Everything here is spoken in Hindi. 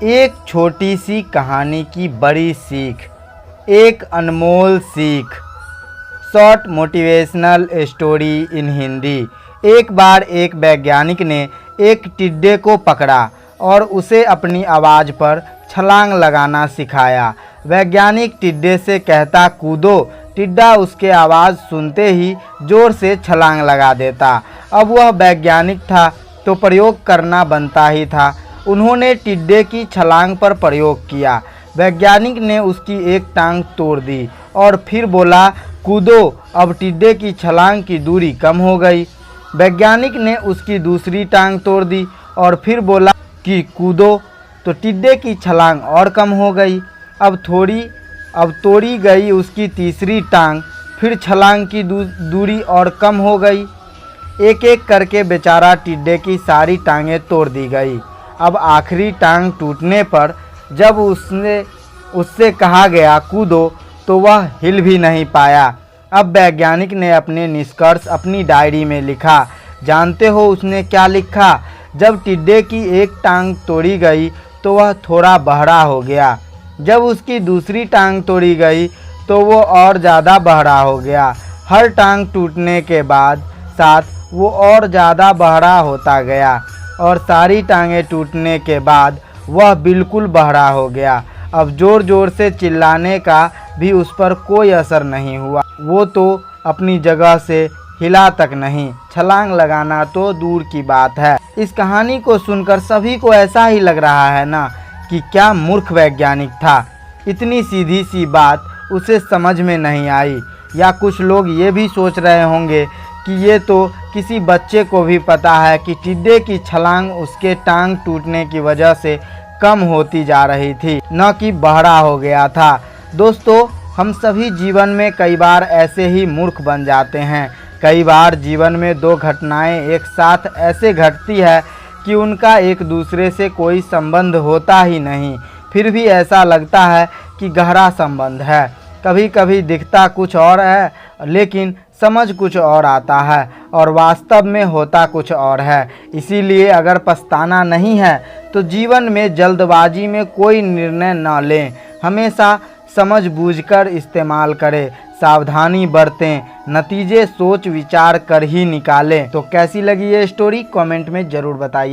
एक छोटी सी कहानी की बड़ी सीख, एक अनमोल सीख। Short motivational story in Hindi. एक बार एक वैज्ञानिक ने एक टिड्डे को पकड़ा और उसे अपनी आवाज़ पर छलांग लगाना सिखाया। वैज्ञानिक टिड्डे से कहता कूदो, टिड्डा उसके आवाज़ सुनते ही ज़ोर से छलांग लगा देता। अब वह वैज्ञानिक था तो प्रयोग करना बनता ही था। उन्होंने टिड्डे की छलांग पर प्रयोग किया। वैज्ञानिक ने उसकी एक टांग तोड़ दी और फिर बोला कूदो। अब टिड्डे की छलांग की दूरी कम हो गई। वैज्ञानिक ने उसकी दूसरी टांग तोड़ दी और फिर बोला कि कूदो, तो टिड्डे की छलांग और कम हो गई। अब तोड़ी गई उसकी तीसरी टांग, फिर छलांग की दूरी और कम हो गई। एक एक करके बेचारा टिड्डे की सारी टांगें तोड़ दी गई। अब आखिरी टांग टूटने पर जब उससे कहा गया कूदो तो वह हिल भी नहीं पाया। अब वैज्ञानिक ने अपने निष्कर्ष अपनी डायरी में लिखा। जानते हो उसने क्या लिखा? जब टिड्डे की एक टांग तोड़ी गई तो वह थोड़ा बहरा हो गया। जब उसकी दूसरी टांग तोड़ी गई तो वो और ज़्यादा बहरा हो गया। हर टांग टूटने के साथ वो और ज़्यादा बहरा होता गया और सारी टांगें टूटने के बाद वह बिल्कुल बहरा हो गया। अब ज़ोर ज़ोर से चिल्लाने का भी उस पर कोई असर नहीं हुआ। वो तो अपनी जगह से हिला तक नहीं, छलांग लगाना तो दूर की बात है। इस कहानी को सुनकर सभी को ऐसा ही लग रहा है ना कि क्या मूर्ख वैज्ञानिक था। इतनी सीधी सी बात उसे समझ में नहीं आई। या कुछ लोग ये भी सोच रहे होंगे कि ये तो किसी बच्चे को भी पता है कि टिड्डे की छलांग उसके टांग टूटने की वजह से कम होती जा रही थी, न कि बहरा हो गया था। दोस्तों, हम सभी जीवन में कई बार ऐसे ही मूर्ख बन जाते हैं। कई बार जीवन में दो घटनाएं एक साथ ऐसे घटती है कि उनका एक दूसरे से कोई संबंध होता ही नहीं, फिर भी ऐसा लगता है कि गहरा संबंध है। कभी कभी दिखता कुछ और है लेकिन समझ कुछ और आता है और वास्तव में होता कुछ और है। इसीलिए अगर पछताना नहीं है तो जीवन में जल्दबाजी में कोई निर्णय न लें। हमेशा समझ बूझकर इस्तेमाल करें, सावधानी बरतें, नतीजे सोच विचार कर ही निकालें। तो कैसी लगी ये स्टोरी कमेंट में ज़रूर बताइए।